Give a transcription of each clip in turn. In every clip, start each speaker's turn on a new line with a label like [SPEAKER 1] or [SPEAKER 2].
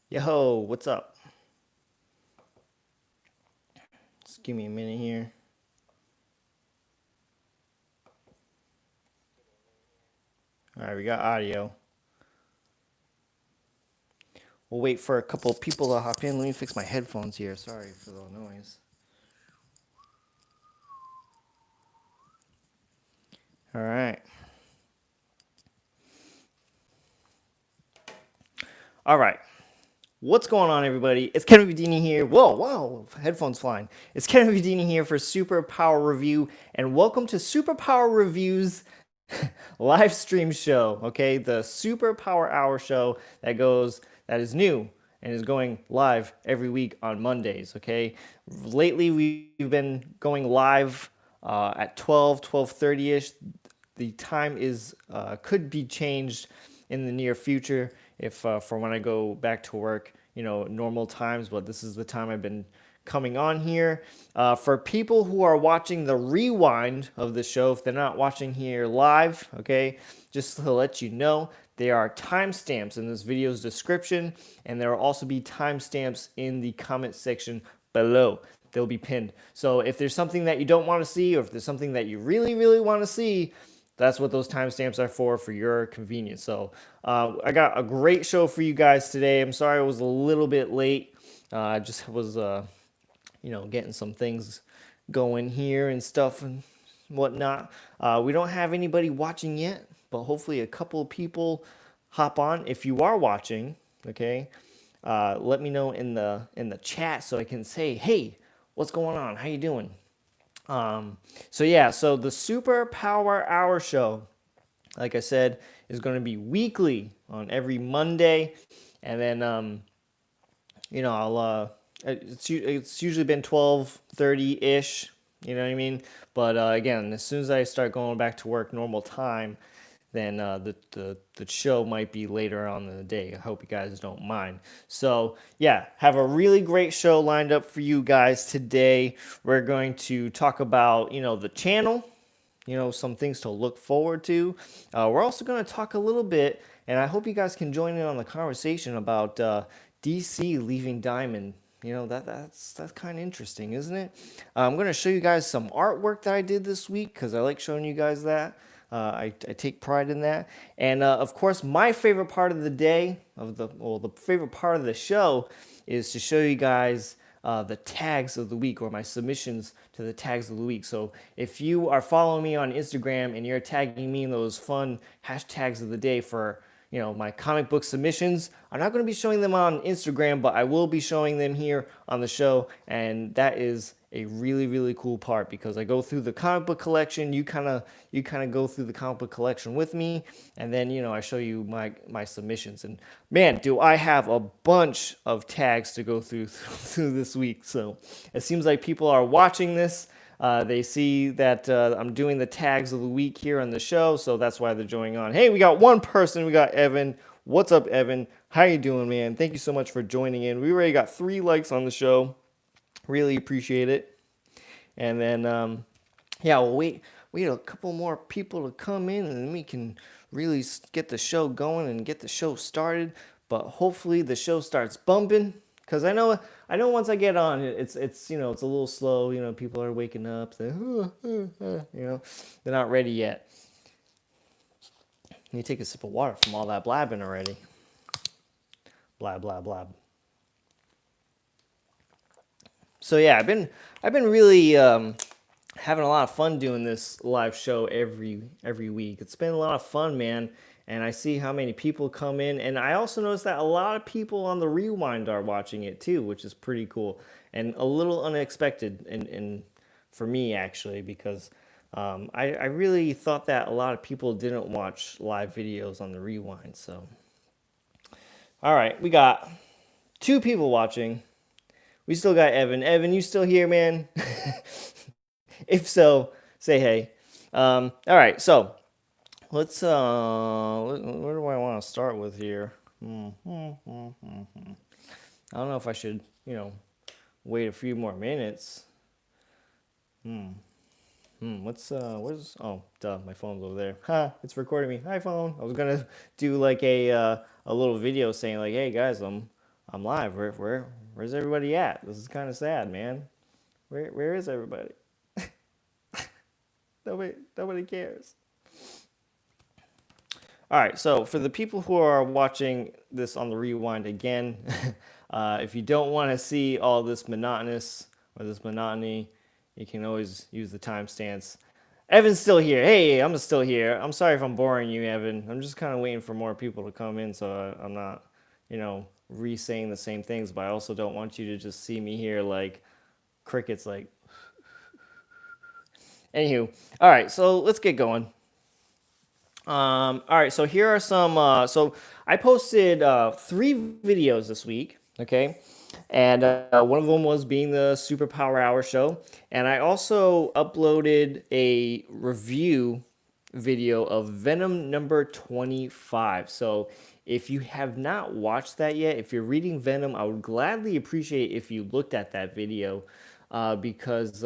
[SPEAKER 1] Yo, what's up? Just give me a minute here. All right, we got audio. We'll wait for a couple of people to hop in. Let me fix my headphones here. Sorry for the noise. All right. All right. What's going on, everybody? It's Kevin Vidini here. Whoa, headphones flying. It's Kevin Vidini here for Superpower Review, and welcome to Superpower Review's live stream show. Okay, the Superpower Hour show that is new and is going live every week on Mondays. Okay, lately we've been going live at 12:30 ish. The time is could be changed in the near future if for when I go back to work, normal times, but this is the time I've been coming on here. For people who are watching the rewind of the show, if they're not watching here live, okay, just to let you know, there are timestamps in this video's description, and there will also be timestamps in the comment section below. They'll be pinned. So if there's something that you don't want to see, or if there's something that you really, really want to see, that's what those timestamps are for your convenience. So I got a great show for you guys today. I'm sorry I was a little bit late. I just was, getting some things going here and stuff and whatnot. We don't have anybody watching yet, but hopefully a couple of people hop on. If you are watching, okay, let me know in the chat so I can say, hey, what's going on? How you doing? So the Superpower Hour show, like I said, is going to be weekly on every Monday, and then it's usually been 12:30 ish. You know what I mean? But again, as soon as I start going back to work normal time, then the show might be later on in the day. I hope you guys don't mind. So yeah, have a really great show lined up for you guys today. We're going to talk about the channel, some things to look forward to. We're also going to talk a little bit, and I hope you guys can join in on the conversation about DC leaving Diamond. That's kind of interesting, isn't it? I'm going to show you guys some artwork that I did this week because I like showing you guys that. I take pride in that. And of course, my favorite part of the day, the favorite part of the show is to show you guys the tags of the week, or my submissions to the tags of the week. So if you are following me on Instagram and you're tagging me in those fun hashtags of the day for my comic book submissions, I'm not going to be showing them on Instagram, but I will be showing them here on the show, and that is a really, really cool part because I go through the comic book collection. You kind of go through the comic book collection with me, and then I show you my submissions. And man, do I have a bunch of tags to go through through this week. So it seems like people are watching this. They see that I'm doing the tags of the week here on the show, so that's why they're joining on. Hey, we got one person. We got Evan. What's up, Evan? How you doing, man? Thank you so much for joining in. We already got 3 likes on the show. Really appreciate it. And then, we'll wait a couple more people to come in, and then we can really get the show going and get the show started. But hopefully the show starts bumping, because I know once I get on, it's it's a little slow. People are waking up. They're not ready yet. You take a sip of water from all that blabbing already. Blab blab blab. So yeah, I've been really having a lot of fun doing this live show every week. It's been a lot of fun, man. And I see how many people come in, and I also notice that a lot of people on the rewind are watching it too, which is pretty cool and a little unexpected, and for me actually, because I really thought that a lot of people didn't watch live videos on the rewind. So, all right, we got 2 people watching. We still got Evan. Evan, you still here, man? If so, say hey. All right, so let's. Where do I want to start with here? I don't know if I should, wait a few more minutes. Where's? Oh, duh, my phone's over there. Ha, it's recording me. Hi, phone. I was gonna do like a little video saying like, hey guys, I'm live. Where's everybody at? This is kind of sad, man. Where is everybody? Nobody cares. All right, so for the people who are watching this on the rewind again, if you don't want to see all this monotonous or this monotony, you can always use the timestamps. Evan's still here. Hey, I'm still here. I'm sorry if I'm boring you, Evan. I'm just kind of waiting for more people to come in, so I'm not, re-saying the same things. But I also don't want you to just see me here like crickets. Like, anywho, all right. So let's get going. All right, so here are some. So I posted 3 videos this week, okay, and one of them was being the Superpower Hour show, and I also uploaded a review video of Venom number 25. So if you have not watched that yet, if you're reading Venom, I would gladly appreciate if you looked at that video, because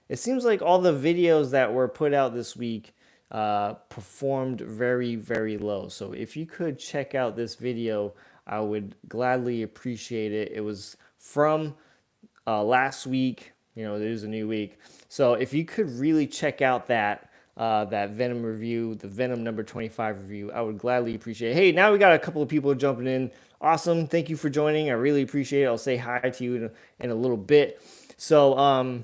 [SPEAKER 1] it seems like all the videos that were put out this week performed very, very low. So if you could check out this video, I would gladly appreciate it. It was from last week. It is a new week. So if you could really check out that Venom review, the Venom number 25 review, I would gladly appreciate it. Hey, now we got a couple of people jumping in. Awesome. Thank you for joining. I really appreciate it. I'll say hi to you in a little bit. So,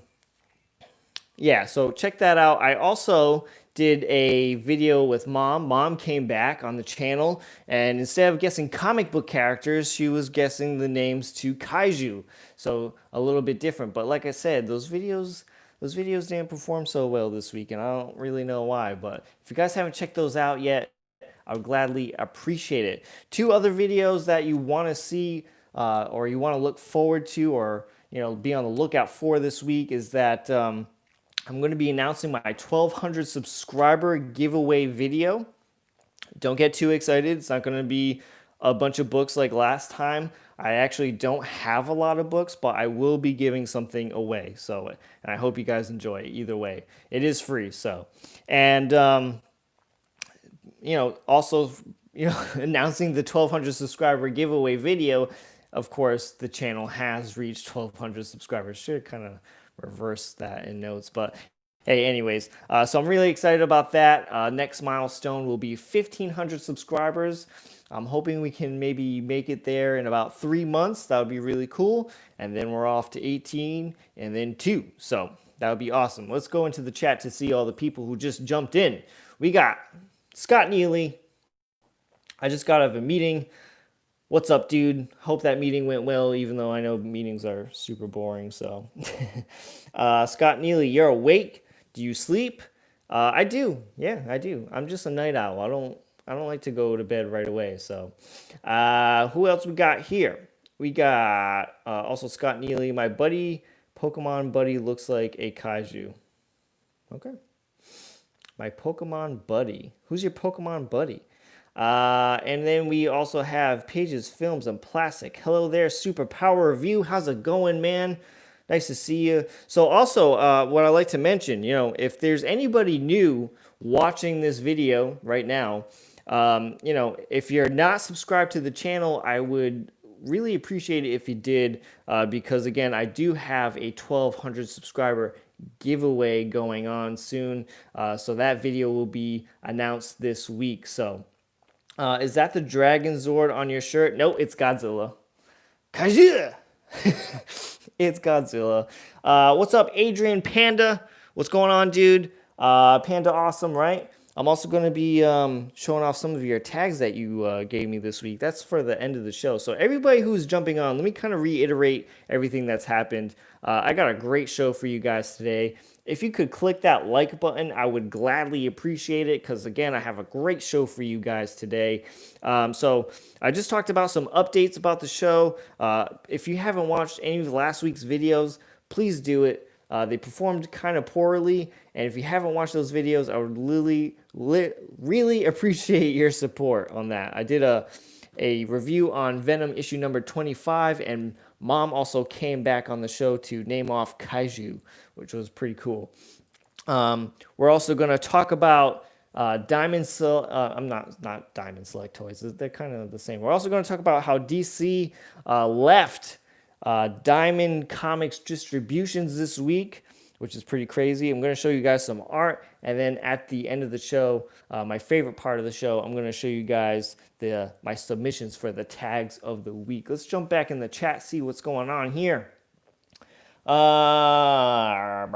[SPEAKER 1] yeah, so check that out. I also did a video with Mom. Mom came back on the channel, and instead of guessing comic book characters, she was guessing the names to kaiju. So a little bit different. But like I said, those videos didn't perform so well this week, and I don't really know why. But if you guys haven't checked those out yet, I would gladly appreciate it. 2 other videos that you want to see, or you want to look forward to, or be on the lookout for this week is that. I'm going to be announcing my 1,200 subscriber giveaway video. Don't get too excited. It's not going to be a bunch of books like last time. I actually don't have a lot of books, but I will be giving something away. So, and I hope you guys enjoy it either way. It is free, so. And, also, announcing the 1,200 subscriber giveaway video. Of course, the channel has reached 1,200 subscribers. Should kind of reverse that in notes, but hey, anyways, so I'm really excited about that. Next milestone will be 1,500 subscribers. I'm hoping we can maybe make it there in about 3 months. That would be really cool. And then we're off to 18 and then 2. So that would be awesome. Let's go into the chat to see all the people who just jumped in. We got Scott Neely. I just got out of a meeting. What's up, dude? Hope that meeting went well, even though I know meetings are super boring. So, Scott Neely, you're awake? Do you sleep? I do. Yeah, I do. I'm just a night owl. I don't like to go to bed right away. So, who else we got here? We got also Scott Neely. My Pokemon buddy looks like a kaiju. Okay. My Pokemon buddy. Who's your Pokemon buddy? And then we also have Pages, Films, and Plastic. Hello there, Superpower Review. How's it going, man? Nice to see you. So also, what I like to mention, if there's anybody new watching this video right now, if you're not subscribed to the channel, I would really appreciate it if you did, because again, I do have a 1,200 subscriber giveaway going on soon. So that video will be announced this week. So. Is that the Dragon Zord on your shirt? No, it's Godzilla. Kaiju! It's Godzilla. What's up, Adrian Panda? What's going on, dude? Panda awesome, right? I'm also going to be showing off some of your tags that you gave me this week. That's for the end of the show. So everybody who's jumping on, let me kind of reiterate everything that's happened. I got a great show for you guys today. If you could click that like button, I would gladly appreciate it because, again, I have a great show for you guys today. So I just talked about some updates about the show. If you haven't watched any of last week's videos, please do it. They performed kind of poorly, and if you haven't watched those videos, I would really appreciate your support on that. I did a review on Venom issue number 25, and Mom also came back on the show to name off kaiju, which was pretty cool. We're also going to talk about I'm not Diamond Select Toys. They're kind of the same. We're also going to talk about how DC left Diamond Comics distributions this week, which is pretty crazy. I'm going to show you guys some art, and then at the end of the show, my favorite part of the show, I'm going to show you guys my submissions for the tags of the week. Let's jump back in the chat, see what's going on here. I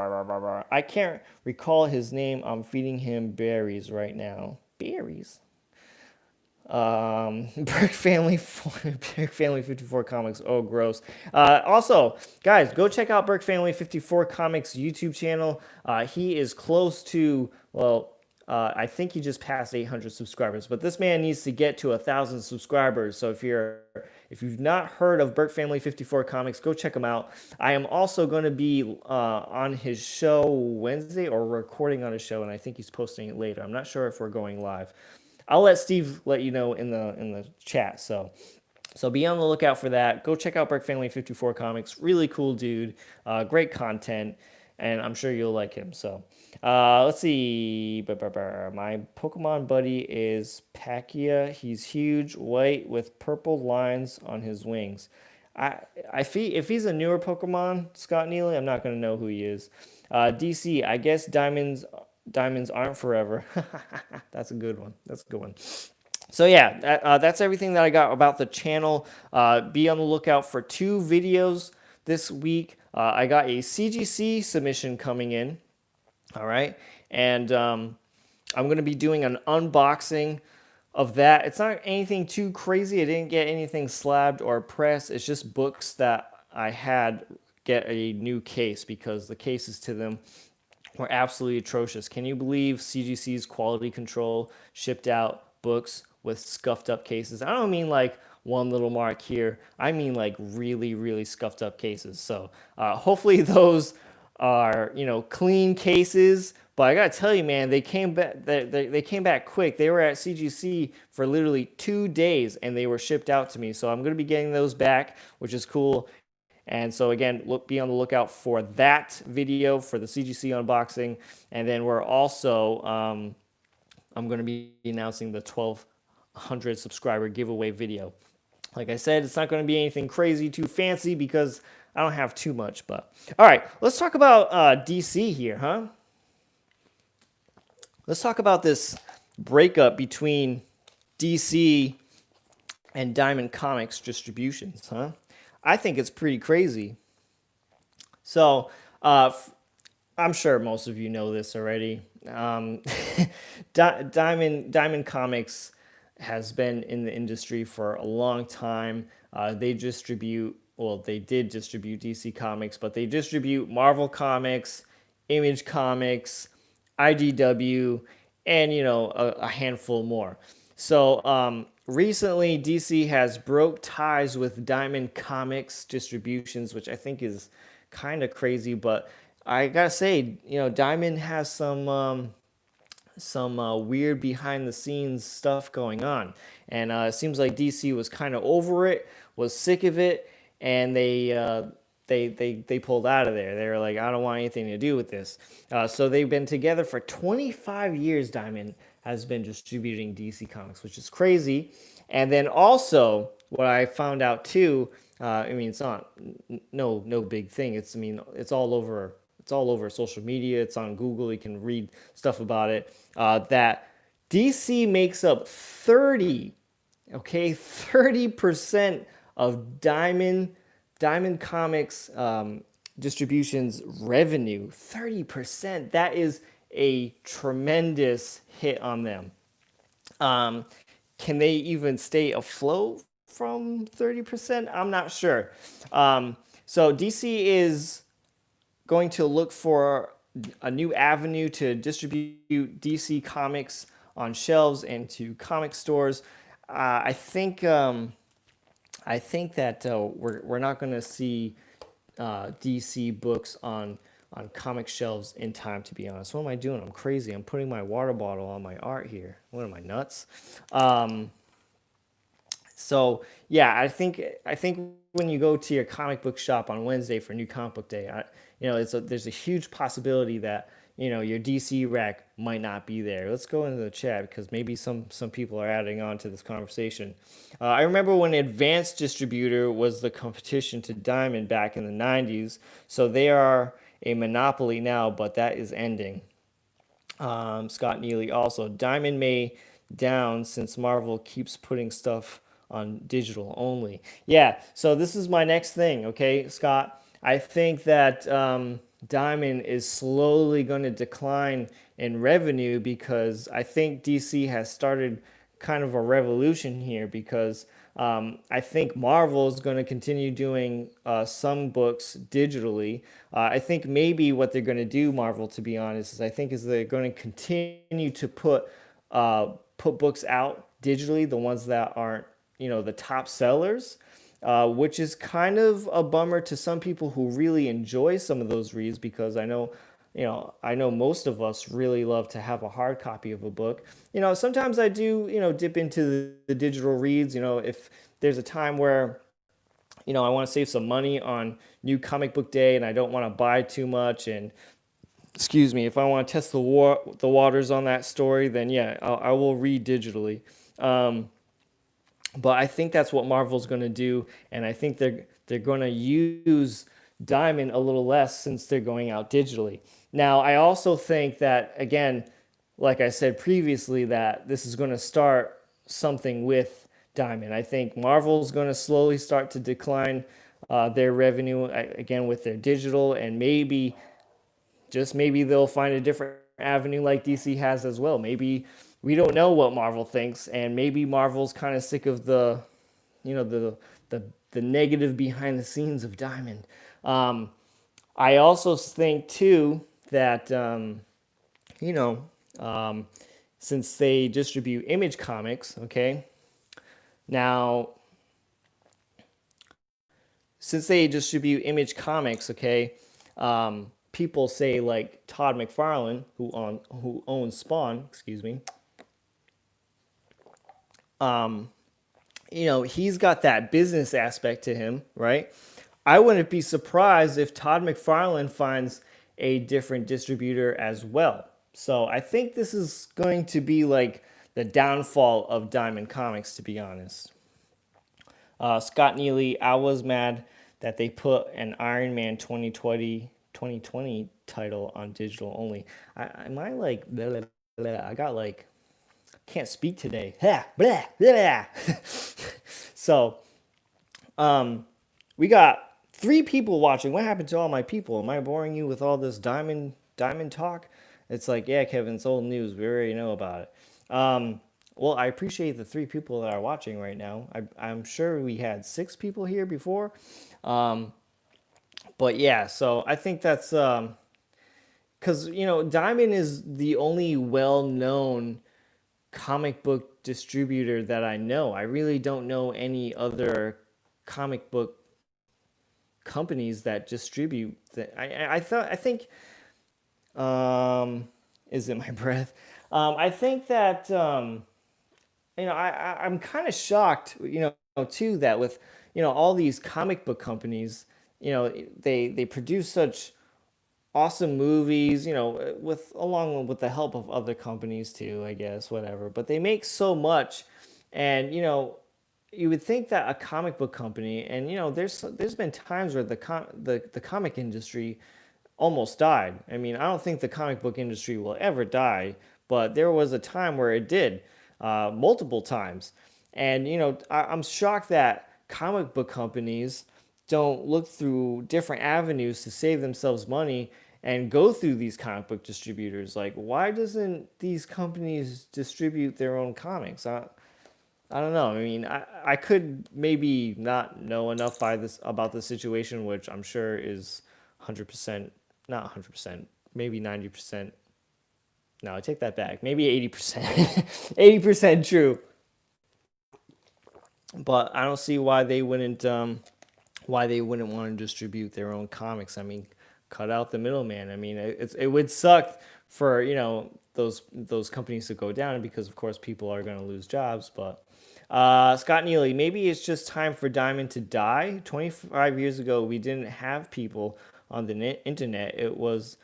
[SPEAKER 1] can't recall his name. I'm feeding him berries right now. Berries. Burke Family, Burke Family 54 Comics. Oh, gross. Also, guys, go check out Burke Family 54 Comics YouTube channel. He is close to, well, I think he just passed 800 subscribers, but this man needs to get to 1,000 subscribers. So if you've not heard of Burke Family 54 Comics, go check him out. I am also going to be on his show Wednesday, or recording on his show, and I think he's posting it later. I'm not sure if we're going live. I'll let Steve let you know in the chat. So be on the lookout for that. Go check out Burke Family 54 Comics. Really cool dude. Great content, and I'm sure you'll like him. So let's see. My Pokemon buddy is Pakia. He's huge, white with purple lines on his wings. If he's a newer Pokemon, Scott Neely, I'm not going to know who he is. DC, I guess diamonds aren't forever. That's a good one. So yeah, that's everything that I got about the channel. Be on the lookout for 2 videos this week. I got a CGC submission coming in. All right. And I'm going to be doing an unboxing of that. It's not anything too crazy. I didn't get anything slabbed or pressed. It's just books that I had get a new case because the cases to them were absolutely atrocious. Can you believe CGC's quality control shipped out books with scuffed up cases? I don't mean like one little mark here. I mean like really, really scuffed up cases. So hopefully those are, clean cases. But I gotta tell you, man, they came back. They came back quick. They were at CGC for literally 2 days, and they were shipped out to me. So I'm gonna be getting those back, which is cool. And so again, be on the lookout for that video for the CGC unboxing. And then we're also, I'm going to be announcing the 1,200 subscriber giveaway video. Like I said, it's not going to be anything crazy too fancy because I don't have too much. But all right, let's talk about DC here, huh? Let's talk about this breakup between DC and Diamond Comics distributions, huh? I think it's pretty crazy. So I'm sure most of you know this already. Diamond Comics has been in the industry for a long time. They did distribute DC Comics, but they distribute Marvel Comics, Image Comics, IDW, and a handful more. So recently, DC has broke ties with Diamond Comics distributions, which I think is kind of crazy. But I gotta say, Diamond has some weird behind the scenes stuff going on, and it seems like DC was kind of over it, was sick of it, and they pulled out of there. They were like, I don't want anything to do with this. So they've been together for 25 years. Diamond has been distributing DC Comics, which is crazy. And then also, what I found out too, it's not no big thing. It's all over. It's all over social media. It's on Google. You can read stuff about it. That DC makes up 30% of Diamond Comics distribution's revenue. 30%. That is a tremendous hit on them. Can they even stay afloat from 30%? I'm not sure. So DC is going to look for a new avenue to distribute DC Comics on shelves and to comic stores. I think that we're not going to see DC books on comic shelves in time, to be honest. What am I doing? I'm crazy. I'm putting my water bottle on my art here. What am I, nuts? So yeah, I think when you go to your comic book shop on Wednesday for New Comic Book Day, there's a huge possibility that your DC rack might not be there. Let's go into the chat because maybe some people are adding on to this conversation. I remember when Advanced Distributor was the competition to Diamond back in the 90s. So they are a monopoly now, but that is ending. Scott Neely also. Diamond may down since Marvel keeps putting stuff on digital only. Yeah, so this is my next thing, okay, Scott? I think that Diamond is slowly going to decline in revenue because I think DC has started kind of a revolution here because I think Marvel is going to continue doing some books digitally. I think maybe what they're going to do, Marvel, to be honest, is I think is they're going to continue to put books out digitally, the ones that aren't the top sellers, which is kind of a bummer to some people who really enjoy some of those reads because I know most of us really love to have a hard copy of a book. Sometimes I do, dip into the digital reads, if there's a time where, I want to save some money on new comic book day and I don't want to buy too much. And excuse me, if I want to test the waters on that story, then yeah, I will read digitally. But I think that's what Marvel's going to do, and I think they're going to use Diamond a little less since they're going out digitally. Now, I also think that again, like I said previously, that this is going to start something with Diamond. I think Marvel's going to slowly start to decline their revenue again with their digital, and maybe they'll find a different avenue like DC has as well. Maybe we don't know what Marvel thinks, and maybe Marvel's kind of sick of you know, the the negative behind the scenes of Diamond. I also think too that you know since they distribute Image Comics, okay, now since they distribute Image Comics, okay, people say like Todd McFarlane, who owns Spawn, excuse me, he's got that business aspect to him, right? I wouldn't be surprised if Todd McFarlane finds a different distributor as well. So I think this is going to be like the downfall of Diamond Comics, to be honest. Scott Neely, I was mad that they put an Iron Man 2020 title on digital only. Am I like, blah, blah, blah, I got like, can't speak today. Blah, blah, blah. So, we got 3 people watching. What happened to all my people? Am I boring you with all this diamond talk? It's like, yeah, Kevin, it's old news. We already know about it. Well, I appreciate the 3 people that are watching right now. I'm sure we had 6 people here before. But yeah, so I think that's because Diamond is the only well-known comic book distributor that I know. I really don't know any other comic book companies that distribute that. I think is it my breath? I think that I'm kind of shocked, too, that with all these comic book companies, they produce such awesome movies, along with the help of other companies too, I guess, whatever. But they make so much, and you would think that a comic book company, and there's been times where the comic industry almost died. I mean, I don't think the comic book industry will ever die, but there was a time where it did, multiple times. And I'm shocked that comic book companies don't look through different avenues to save themselves money and go through these comic book distributors. Like, why doesn't these companies distribute their own comics? I don't know. I mean, I could maybe not know enough about the situation, which I'm sure is 100%, not 100%, maybe 90%. No, I take that back. Maybe 80%. 80% true. But I don't see why they wouldn't want to distribute their own comics. I mean, cut out the middleman. I mean, it would suck for those companies to go down because of course people are going to lose jobs. But Scott Neely, maybe it's just time for Diamond to die. 25 years ago, we didn't have people on the internet. It was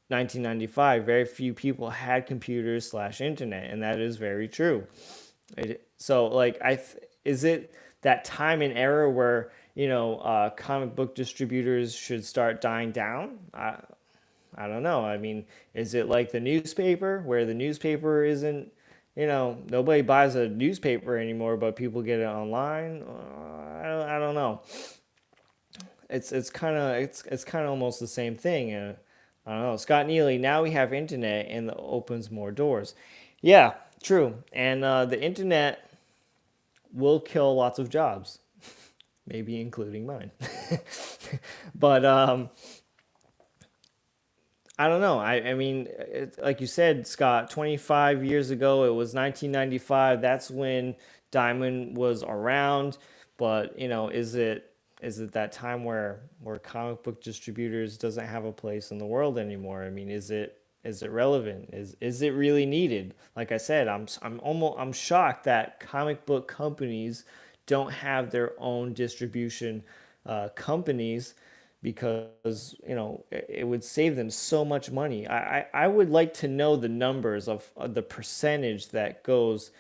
[SPEAKER 1] 1995, very few people had computers slash internet, and that is very true. So like is it that time and era where comic book distributors should start dying down? I don't know. I mean, is it like the newspaper where the newspaper isn't, nobody buys a newspaper anymore, but people get it online? I don't know. It's kind of almost the same thing. I don't know. Scott Neely. Now we have internet and it opens more doors. Yeah, true. And the internet will kill lots of jobs, maybe including mine. But I don't know. I mean, like you said, Scott, 25 years ago, it was 1995. That's when Diamond was around. But, is it that time where comic book distributors doesn't have a place in the world anymore? I mean, is it relevant? Is it really needed? Like I said, I'm shocked that comic book companies don't have their own distribution companies, because it would save them so much money. I would like to know the numbers of the percentage that goes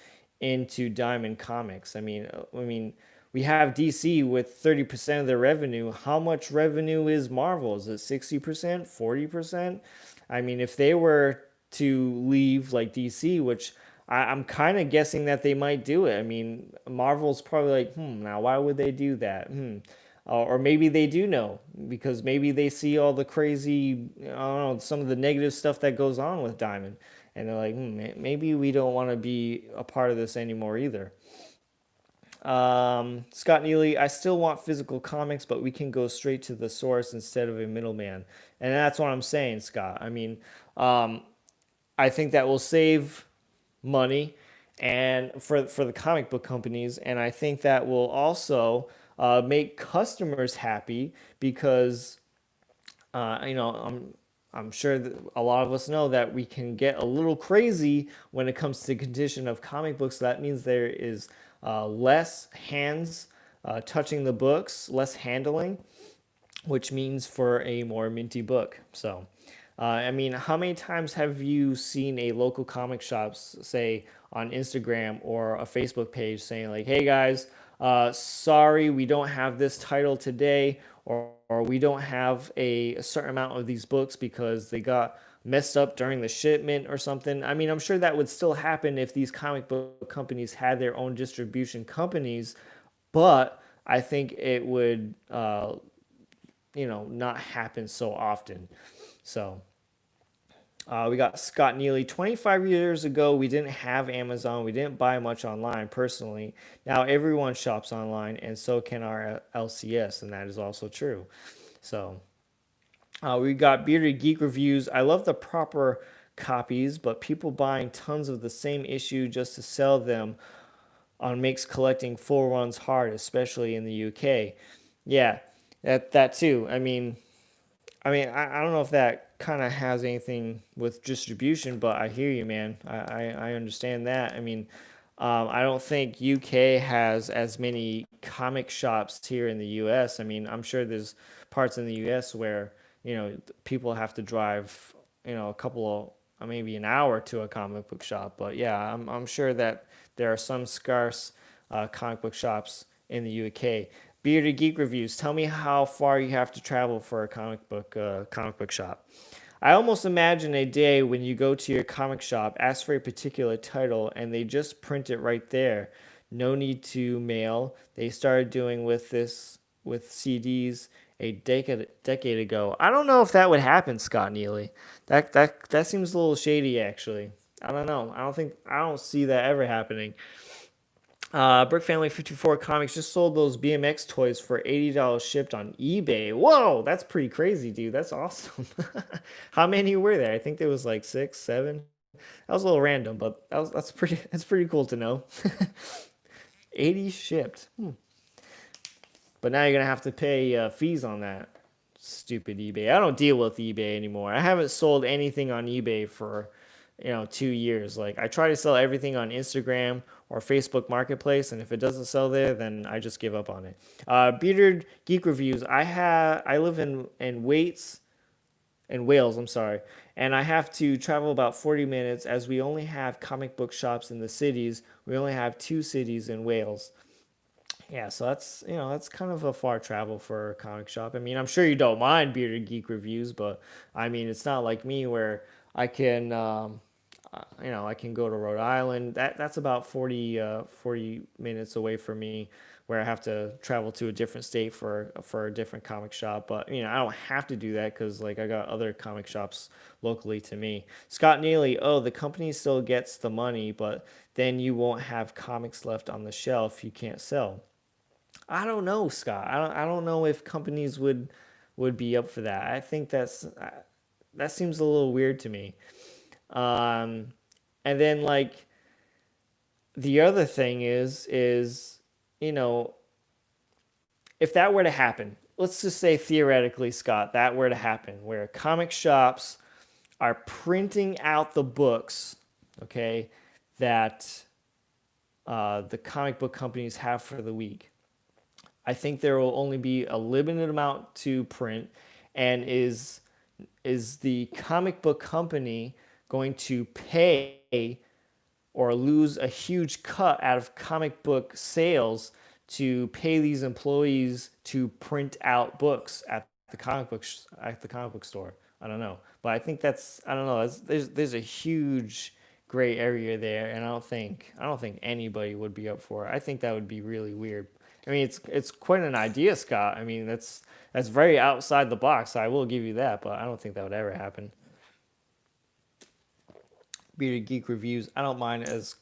[SPEAKER 1] into Diamond Comics. I mean, we have DC with 30% of their revenue. How much revenue is Marvel? Is it 60%, 40%? I mean, if they were to leave like DC, which I'm kind of guessing that they might do it. I mean, Marvel's probably like, now why would they do that? Or maybe they do know, because maybe they see all the crazy, I don't know, some of the negative stuff that goes on with Diamond. And they're like, maybe we don't want to be a part of this anymore either. Scott Neely, I still want physical comics, but we can go straight to the source instead of a middleman. And that's what I'm saying, Scott. I mean, I think that will save money and for the comic book companies, and I think that will also make customers happy, because I'm sure that a lot of us know that we can get a little crazy when it comes to the condition of comic books. That means there is less hands touching the books, less handling, which means for a more minty book. So, I mean, how many times have you seen a local comic shop, say on Instagram or a Facebook page, saying like, "Hey guys, sorry, we don't have this title today, or we don't have a certain amount of these books because they got messed up during the shipment or something." I mean, I'm sure that would still happen if these comic book companies had their own distribution companies, but I think it would, not happen so often. So we got Scott Neely. 25 years ago, we didn't have Amazon. We didn't buy much online personally. Now everyone shops online, and so can our LCS, and that is also true. So we got Bearded Geek Reviews. I love the proper copies, but people buying tons of the same issue just to sell them on makes collecting full runs hard, especially in the UK. Yeah, that too. I don't know if that kind of has anything with distribution, but I hear you, man. I understand that. I mean, I don't think UK has as many comic shops here in the US. I mean, I'm sure there's parts in the US where, people have to drive, a couple of, maybe an hour to a comic book shop. But yeah, I'm sure that there are some scarce comic book shops in the UK. Bearded Geek Reviews. Tell me how far you have to travel for a comic book shop. I almost imagine a day when you go to your comic shop, ask for a particular title, and they just print it right there. No need to mail. They started doing with this with CDs a decade ago. I don't know if that would happen, Scott Neely. That seems a little shady, actually. I don't know. I don't see that ever happening. Brick Family 54 Comics just sold those BMX toys for $80 shipped on eBay. Whoa, that's pretty crazy, dude. That's awesome. How many were there? I think there was like six, seven. That was a little random, but that's pretty cool to know. 80 shipped. But now you're gonna have to pay fees on that. Stupid eBay. I don't deal with eBay anymore. I haven't sold anything on eBay for 2 years. Like, I try to sell everything on Instagram or Facebook Marketplace, and if it doesn't sell there, then I just give up on it. Bearded Geek Reviews. I live in Wales. I'm sorry, and I have to travel about 40 minutes as we only have comic book shops in the cities. We only have two cities in Wales. Yeah, so that's that's kind of a far travel for a comic shop. I mean, I'm sure you don't mind Bearded Geek reviews, but I mean, it's not like me where I can I can go to Rhode Island. That's about 40 minutes away from me, where I have to travel to a different state for a different comic shop. But I don't have to do that because like I got other comic shops locally to me. Scott Neely, oh, the company still gets the money, but then you won't have comics left on the shelf you can't sell. I don't know, Scott. I don't know if companies would be up for that. I think that seems a little weird to me. Um, and then like the other thing is you know if that were to happen, let's just say theoretically, Scott, that were to happen, where comic shops are printing out the books, okay, that the comic book companies have for the week. I think there will only be a limited amount to print, and is the comic book company going to pay or lose a huge cut out of comic book sales to pay these employees to print out books at the comic book store? I don't know, but I think that's I don't know. There's a huge gray area there, and I don't think anybody would be up for it. I think that would be really weird. I mean, it's quite an idea, Scott. I mean, that's very outside the box. I will give you that, but I don't think that would ever happen. Bearded Geek reviews. I don't mind as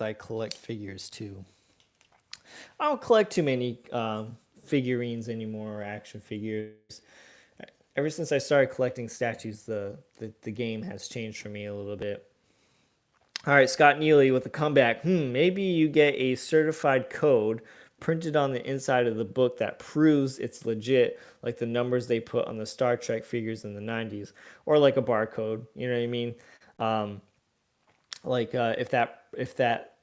[SPEAKER 1] I collect figures too. I don't collect too many figurines anymore or action figures. Ever since I started collecting statues, the game has changed for me a little bit. All right, Scott Neely with a comeback. Maybe you get a certified code printed on the inside of the book that proves it's legit, like the numbers they put on the Star Trek figures in the 90s, or like a barcode. You know what I mean? Um, like if that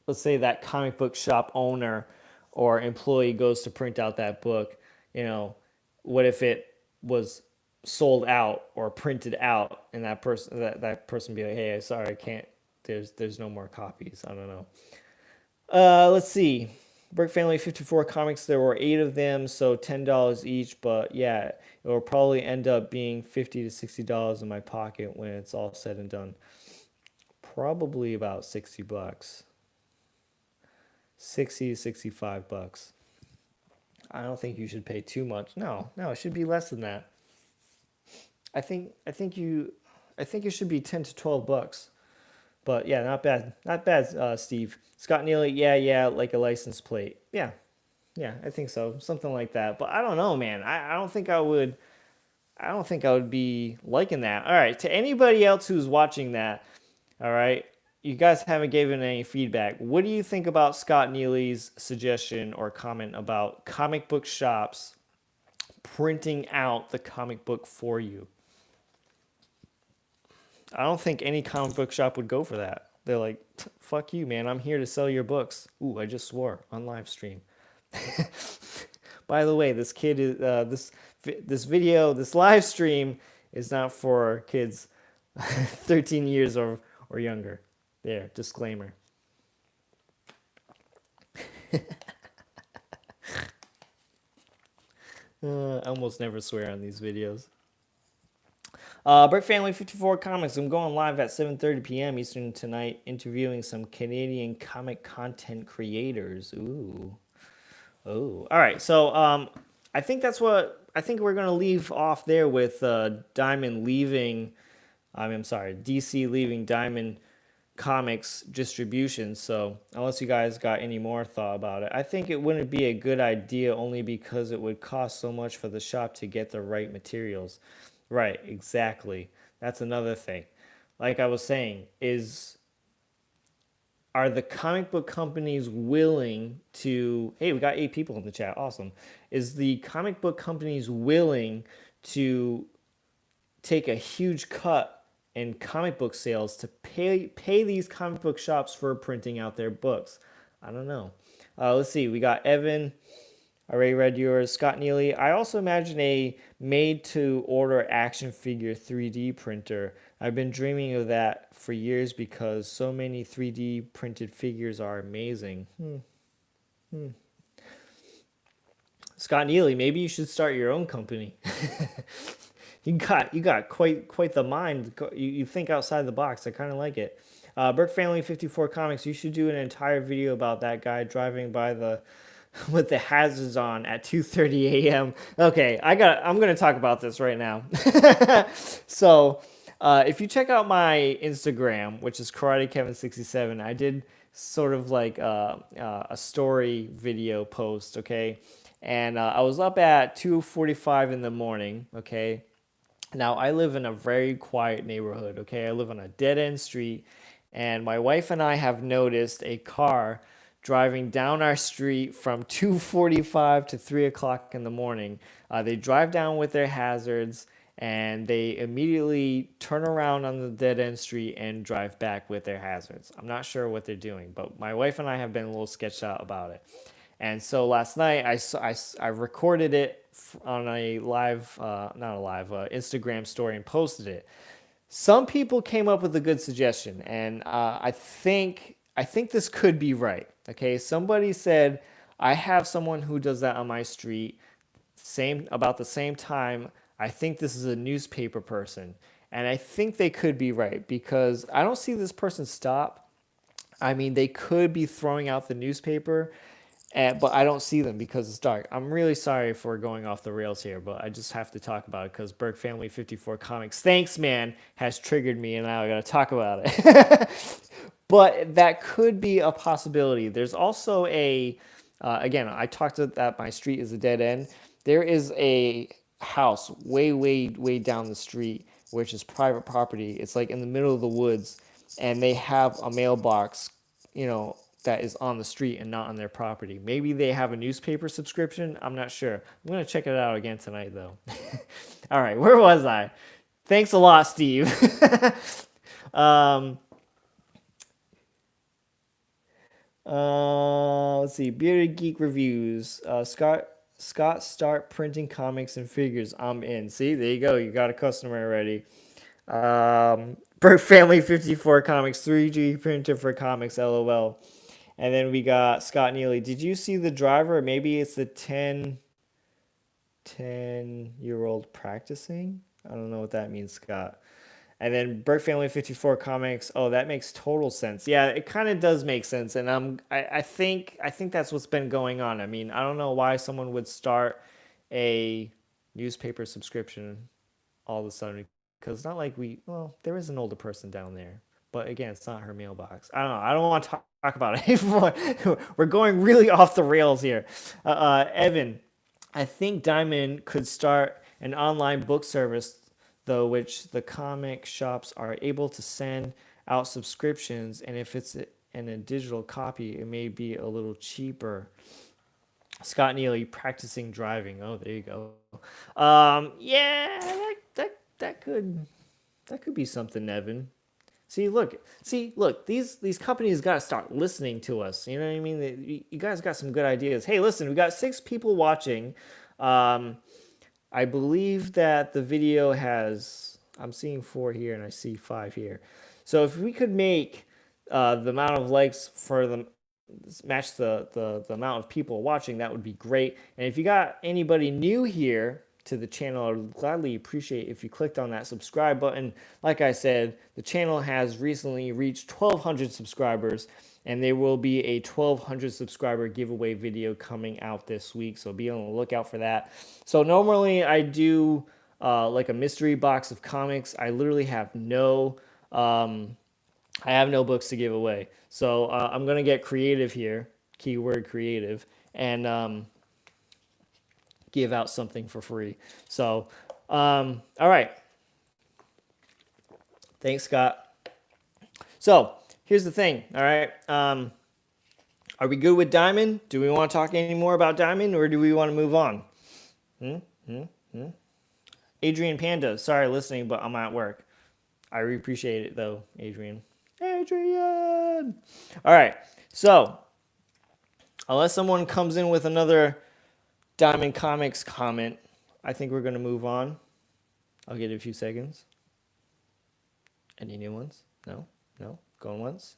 [SPEAKER 1] let's say that comic book shop owner or employee goes to print out that book, you know, what if it was sold out or printed out and that person be like, hey, sorry, I can't. There's no more copies. I don't know. Let's see. Brick Family 54 comics. There were 8 of them, so $10 each. But yeah, it will probably end up being $50 to $60 in my pocket when it's all said and done. Probably about $60, 60 to $65. I don't think you should pay too much. No, no, it should be less than that. I think it should be $10 to $12. But yeah, not bad, Steve. Scott Neely, yeah, like a license plate. Yeah, I think so, something like that. But I don't know, man. I don't think I would. I don't think I would be liking that. All right, to anybody else who's watching that, all right, you guys haven't given any feedback. What do you think about Scott Neely's suggestion or comment about comic book shops printing out the comic book for you? I don't think any comic book shop would go for that. They're like, fuck you, man. I'm here to sell your books. Ooh, I just swore on live stream. By the way, this kid is this video, this live stream is not for kids 13 years or younger. There, disclaimer. I almost never swear on these videos. Brick Family 54 Comics. I'm going live at 7:30 p.m. Eastern tonight, interviewing some Canadian comic content creators. Ooh. Oh. All right. So I think we're gonna leave off there with Diamond leaving. I'm sorry, DC leaving Diamond Comics distribution. So unless you guys got any more thought about it, I think it wouldn't be a good idea only because it would cost so much for the shop to get the right materials. Right, exactly. That's another thing. Like I was saying, is are the comic book companies willing to, hey, we got 8 people in the chat. Awesome. Is the comic book companies willing to take a huge cut in comic book sales to pay these comic book shops for printing out their books? I don't know. Let's see. We got Evan. I already read yours. Scott Neely, I also imagine a made-to-order action figure 3D printer. I've been dreaming of that for years because so many 3D printed figures are amazing. Scott Neely, maybe you should start your own company. You got quite the mind. You think outside the box. I kind of like it. Burke Family 54 Comics. You should do an entire video about that guy driving by the with the hazards on at 2:30 a.m. Okay, I'm gonna talk about this right now. So, if you check out my Instagram, which is Karate Kevin 67, I did sort of like a story video post. Okay, and I was up at 2:45 in the morning. Okay, now, I live in a very quiet neighborhood, okay? I live on a dead end street, and my wife and I have noticed a car driving down our street from 2:45 to 3 o'clock in the morning. They drive down with their hazards, and they immediately turn around on the dead end street and drive back with their hazards. I'm not sure what they're doing, but my wife and I have been a little sketched out about it. And so last night I recorded it on a live, not a live, Instagram story and posted it. Some people came up with a good suggestion, and I think this could be right. Okay, somebody said I have someone who does that on my street, same about the same time. I think this is a newspaper person, and I think they could be right because I don't see this person stop. I mean, they could be throwing out the newspaper, but I don't see them because it's dark. I'm really sorry for going off the rails here, but I just have to talk about it because Burke Family 54 Comics, thanks, man, has triggered me, and now I got to talk about it. But that could be a possibility. There's also again, I talked that my street is a dead end. There is a house way down the street, which is private property. It's like in the middle of the woods, and they have a mailbox, that is on the street and not on their property. Maybe they have a newspaper subscription. I'm not sure. I'm going to check it out again tonight, though. All right, where was I? Thanks a lot, Steve. um, let's see. Bearded Geek Reviews. Scott, start printing comics and figures. I'm in. See, there you go. You got a customer already. Burke Family 54 Comics, 3D printer for comics, LOL. And then we got Scott Neely. Did you see the driver? Maybe it's the 10-year-old practicing? I don't know what that means, Scott. And then Burke Family 54 Comics. Oh, that makes total sense. Yeah, it kind of does make sense. And I think that's what's been going on. I mean, I don't know why someone would start a newspaper subscription all of a sudden, because it's not like there is an older person down there, but again, it's not her mailbox. I don't know. I don't want to talk about it anymore. We're going really off the rails here. Evan, I think Diamond could start an online book service, though, which the comic shops are able to send out subscriptions, and if it's in a digital copy, it may be a little cheaper. Scott Neely, practicing driving. Oh, there you go. Yeah, that could be something, Evan. Look. These companies got to start listening to us. You know what I mean? You guys got some good ideas. Hey, listen, we got 6 people watching. I believe that the video has. I'm seeing 4 here, and I see 5 here. So if we could make the amount of likes for the match the amount of people watching, that would be great. And if you got anybody new here to the channel, I would gladly appreciate if you clicked on that subscribe button. Like I said, the channel has recently reached 1,200 subscribers, and there will be a 1,200 subscriber giveaway video coming out this week, so be on the lookout for that. So normally I do like a mystery box of comics. I literally have no books to give away, so I'm gonna get creative here, keyword creative, and give out something for free. So, all right. Thanks, Scott. So, here's the thing, all right? Are we good with Diamond? Do we want to talk any more about Diamond, or do we want to move on? Adrian Panda, sorry listening, but I'm at work. I really appreciate it, though, Adrian. Adrian! All right, so, unless someone comes in with another Diamond Comics comment. I think we're going to move on. I'll give it a few seconds. Any new ones? No? No? Going once?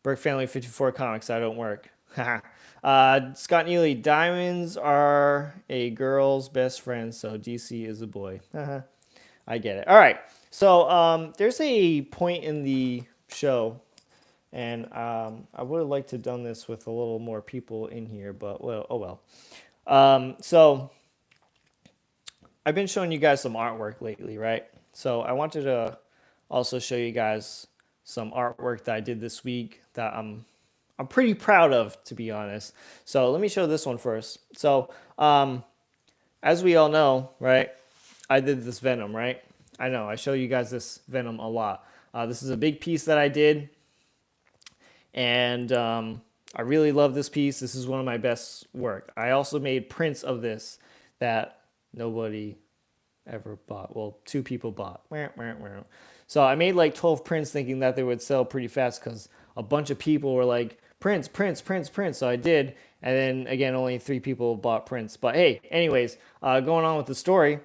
[SPEAKER 1] Burke Family 54 Comics, I don't work. Scott Neely, diamonds are a girl's best friend, so DC is a boy. I get it. All right. So there's a point in the show, and I would have liked to have done this with a little more people in here, but well, oh well. So I've been showing you guys some artwork lately, right? So I wanted to also show you guys some artwork that I did this week that I'm pretty proud of, to be honest. So let me show this one first. So as we all know, right, I did this Venom, right? I know, I show you guys this Venom a lot. This is a big piece that I did, and I really love this piece. This is one of my best work. I also made prints of this that nobody ever bought. Well, 2 people bought. So I made like 12 prints thinking that they would sell pretty fast because a bunch of people were like, prints. So I did. And then again, only 3 people bought prints. But hey, anyways, going on with the story,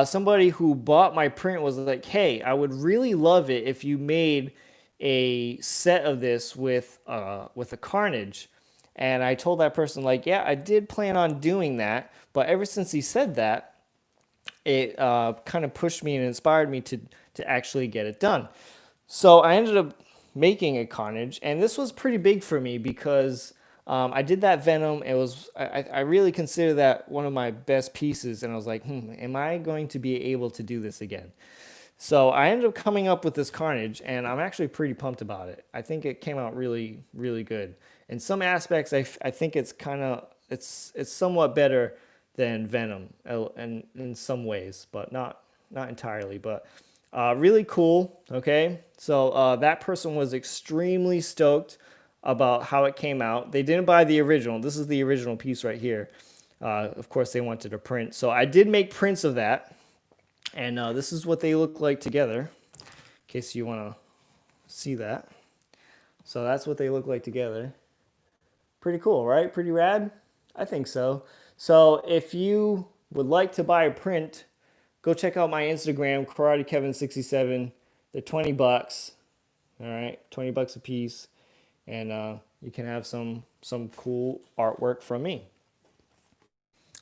[SPEAKER 1] somebody who bought my print was like, hey, I would really love it if you made a set of this with a Carnage. And I told that person, like, yeah, I did plan on doing that. But ever since he said that, it kind of pushed me and inspired me to actually get it done. So I ended up making a Carnage, and this was pretty big for me because I did that Venom. It was I really consider that one of my best pieces, and I was like, am I going to be able to do this again? So I ended up coming up with this Carnage, and I'm actually pretty pumped about it. I think it came out really, really good. In some aspects, I think it's somewhat better than Venom, and in some ways, but not entirely. But really cool. Okay, so that person was extremely stoked about how it came out. They didn't buy the original. This is the original piece right here. Of course, they wanted a print, so I did make prints of that, and this is what they look like together. In case you want to see that. So that's what they look like together. Pretty cool, right? Pretty rad? I think so. So if you would like to buy a print, go check out my Instagram, KarateKevin67. They're $20. All right, $20 a piece, and you can have some cool artwork from me.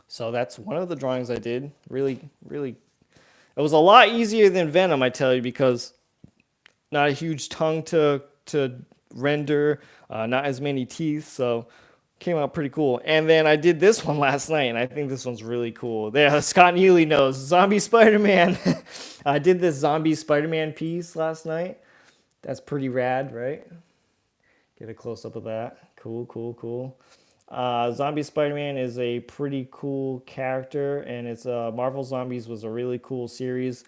[SPEAKER 1] So that's one of the drawings I did. Really, really, it was a lot easier than Venom, I tell you, because not a huge tongue to render, not as many teeth, so came out pretty cool. And then I did this one last night, and I think this one's really cool. There, Scott Neely knows. Zombie Spider-Man. I did this Zombie Spider-Man piece last night. That's pretty rad, right? Get a close-up of that. Cool. Zombie Spider-Man is a pretty cool character, and it's Marvel Zombies was a really cool series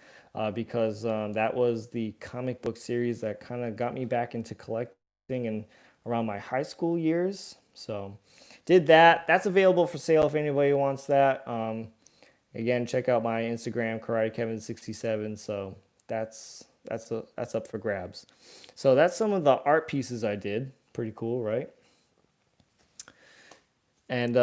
[SPEAKER 1] because that was the comic book series that kind of got me back into collecting and around my high school years. So did that. That's available for sale if anybody wants that. Again, check out my Instagram, KarateKevin67. So that's up for grabs. So that's some of the art pieces I did. Pretty cool, right? And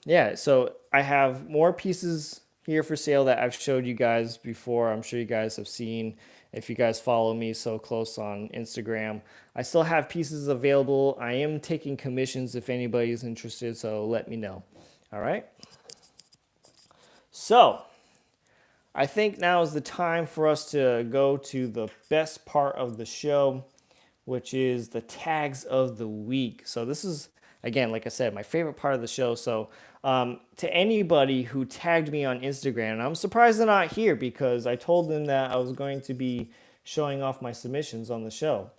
[SPEAKER 1] yeah, so I have more pieces here for sale that I've showed you guys before. I'm sure you guys have seen if you guys follow me so close on Instagram. I still have pieces available. I am taking commissions if anybody's interested, so let me know. All right? So I think now is the time for us to go to the best part of the show, which is the tags of the week. So this is, again, like I said, my favorite part of the show. So to anybody who tagged me on Instagram, and I'm surprised they're not here because I told them that I was going to be showing off my submissions on the show.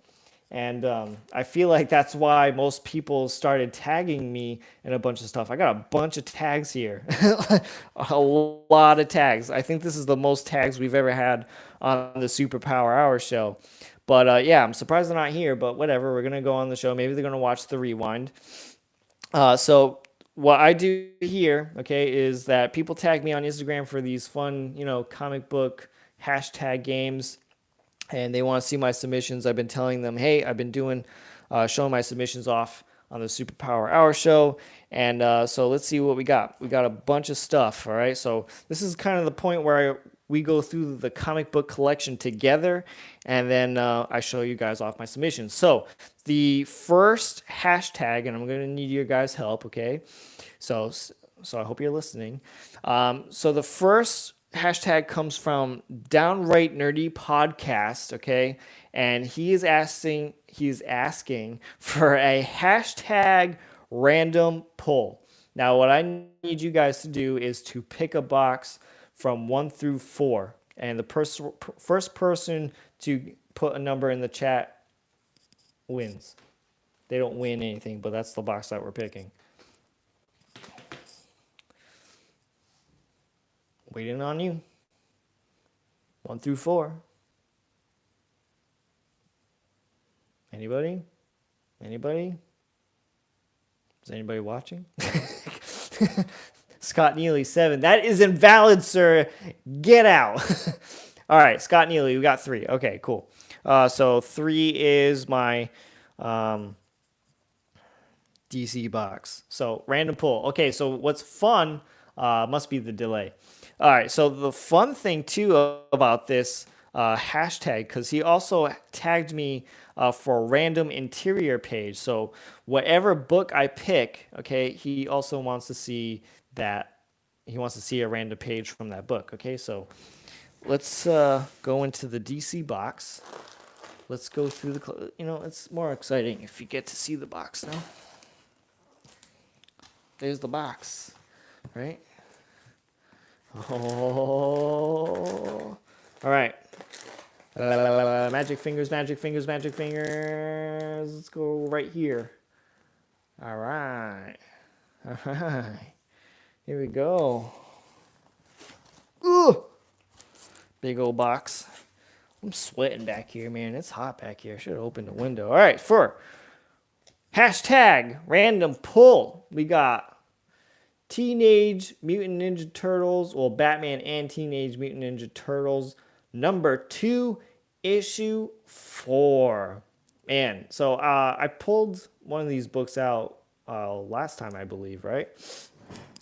[SPEAKER 1] And I feel like that's why most people started tagging me in a bunch of stuff. I got a bunch of tags here. A lot of tags. I think this is the most tags we've ever had on the Superpower Hour show. But yeah, I'm surprised they're not here, but whatever. We're going to go on the show. Maybe they're going to watch the rewind. So what I do here, okay, is that people tag me on Instagram for these fun, comic book hashtag games, and they want to see my submissions. I've been telling them, hey, I've been showing my submissions off on the Superpower Hour Show. And so let's see what we got. We got a bunch of stuff, all right? So this is kind of the point where we go through the comic book collection together, and then I show you guys off my submissions. So the first hashtag, and I'm going to need your guys' help, okay? So I hope you're listening. So the first hashtag comes from Downright Nerdy Podcast, okay? And he's asking for a hashtag random pull. Now, what I need you guys to do is to pick a box from 1 through 4. And the first person to put a number in the chat wins. They don't win anything, but that's the box that we're picking. Waiting on you. 1 through 4. Anybody? Anybody? Is anybody watching? Scott Neely, 7. That is invalid, sir. Get out. All right, Scott Neely, we got 3. Okay, cool. So 3 is my DC box. So random pull. Okay, so what's fun must be the delay. All right, so the fun thing too about this hashtag, because he also tagged me for a random interior page. So whatever book I pick, okay, he also wants to see that. He wants to see a random page from that book. Okay, so let's go into the DC box. Let's go through the. It's more exciting if you get to see the box now. There's the box, right? Oh, all right. Magic fingers, magic fingers, magic fingers. Let's go right here. All right. All right. Here we go. Ooh! Big old box. I'm sweating back here, man. It's hot back here. I should have opened the window. All right, for hashtag random pull, we got Teenage Mutant Ninja Turtles, well, Batman and Teenage Mutant Ninja Turtles, number 2, issue 4. Man, so I pulled one of these books out last time, I believe, right?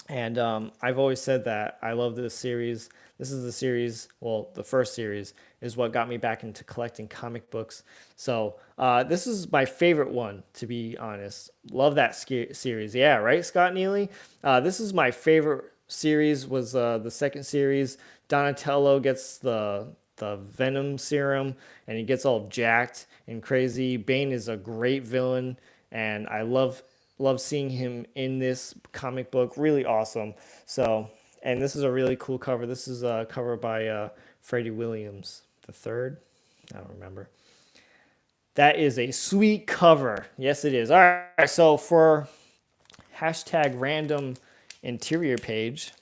[SPEAKER 1] And I've always said that I love this series. This is the series, well, the first series is what got me back into collecting comic books. So this is my favorite one, to be honest. Love that series. Yeah, right, Scott Neely? This is my favorite series, was the second series. Donatello gets the Venom serum, and he gets all jacked and crazy. Bane is a great villain, and I love seeing him in this comic book. Really awesome. So, and this is a really cool cover. This is a cover by Freddie Williams the third. I don't remember. That is a sweet cover. Yes, it is. All right. So for hashtag random interior page,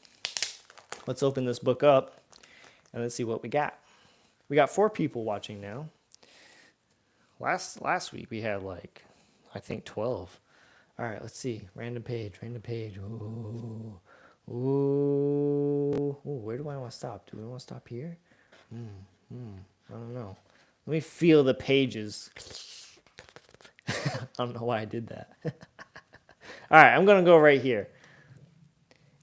[SPEAKER 1] let's open this book up and let's see what we got. We got 4 people watching now. Last week we had like, I think 12. All right, let's see. Random page. Ooh. Where do I want to stop? Do we want to stop here? I don't know. Let me feel the pages. I don't know why I did that. All right, I'm going to go right here.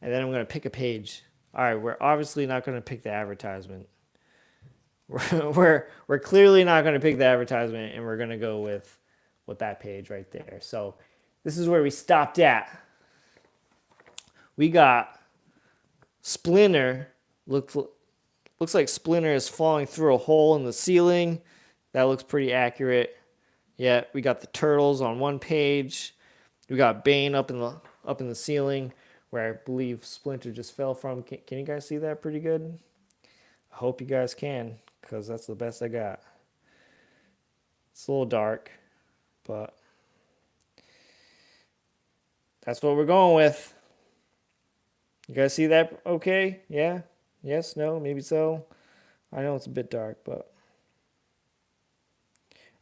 [SPEAKER 1] And then I'm going to pick a page. All right, we're obviously not going to pick the advertisement. We're clearly not going to pick the advertisement, and we're going to go with that page right there. So this is where we stopped at. We got Splinter. Looks like Splinter is falling through a hole in the ceiling. That looks pretty accurate. Yeah, we got the turtles on one page. We got Bane up in the ceiling, where I believe Splinter just fell from. Can you guys see that pretty good? I hope you guys can, because that's the best I got. It's a little dark, but that's what we're going with. You guys see that okay? Yeah? Yes? No? Maybe so? I know it's a bit dark, but...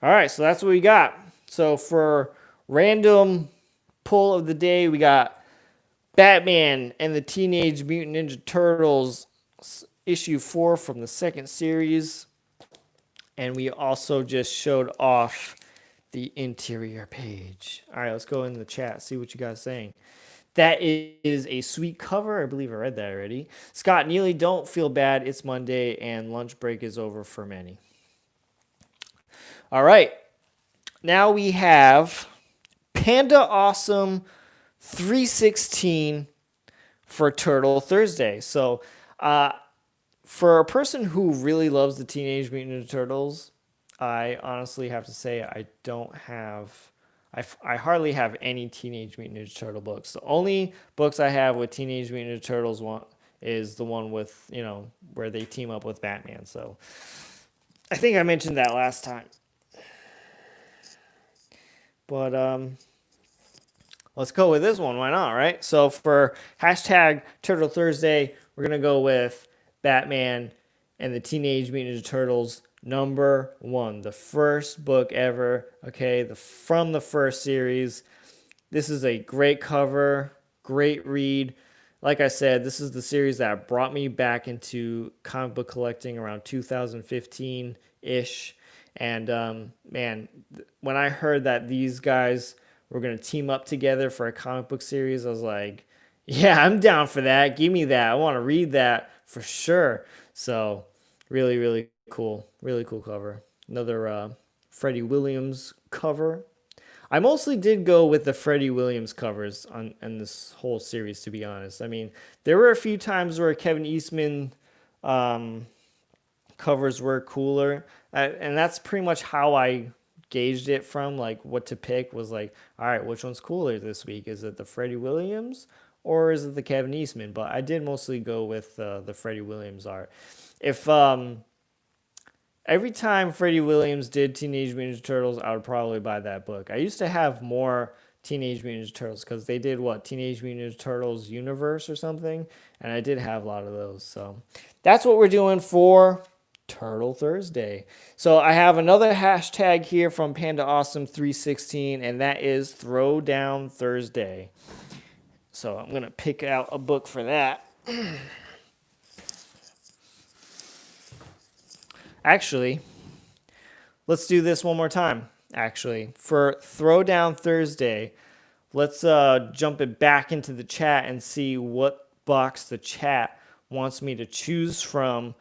[SPEAKER 1] All right, so that's what we got. So for random pull of the day, we got Batman and the Teenage Mutant Ninja Turtles issue 4 from the second series. And we also just showed off the interior page. All right, let's go in the chat, see what you guys are saying. That is a sweet cover. I believe I read that already. Scott Neely, don't feel bad. It's Monday and lunch break is over for many. All right. Now we have Panda Awesome 316 for Turtle Thursday. So, for a person who really loves the Teenage Mutant Ninja Turtles, I honestly have to say I don't have. I hardly have any Teenage Mutant Ninja Turtle books. The only books I have with Teenage Mutant Ninja Turtles one is the one with, where they team up with Batman. So I think I mentioned that last time. But let's go with this one. Why not, right? So for hashtag Turtle Thursday, we're going to go with Batman and the Teenage Mutant Ninja Turtles #1, the first book ever, okay, from the first series. This is a great cover, great read. Like I said, this is the series that brought me back into comic book collecting around 2015-ish. And man, when I heard that these guys were going to team up together for a comic book series, I was like, yeah, I'm down for that. Give me that. I want to read that for sure. So really, really cool. Really cool cover. Another Freddie Williams cover. I mostly did go with the Freddie Williams covers in this whole series, to be honest. I mean, there were a few times where Kevin Eastman covers were cooler. And that's pretty much how I gauged it from, like, what to pick was like, all right, which one's cooler this week? Is it the Freddie Williams or is it the Kevin Eastman? But I did mostly go with the Freddie Williams art. If every time Freddie Williams did Teenage Mutant Ninja Turtles, I would probably buy that book. I used to have more Teenage Mutant Ninja Turtles because they did Teenage Mutant Ninja Turtles Universe or something, and I did have a lot of those. So that's what we're doing for Turtle Thursday. So I have another hashtag here from Panda Awesome 316, and that is Throwdown Thursday. So I'm gonna pick out a book for that. Actually, let's do this one more time. Actually, for Throwdown Thursday, let's jump it back into the chat and see what box the chat wants me to choose from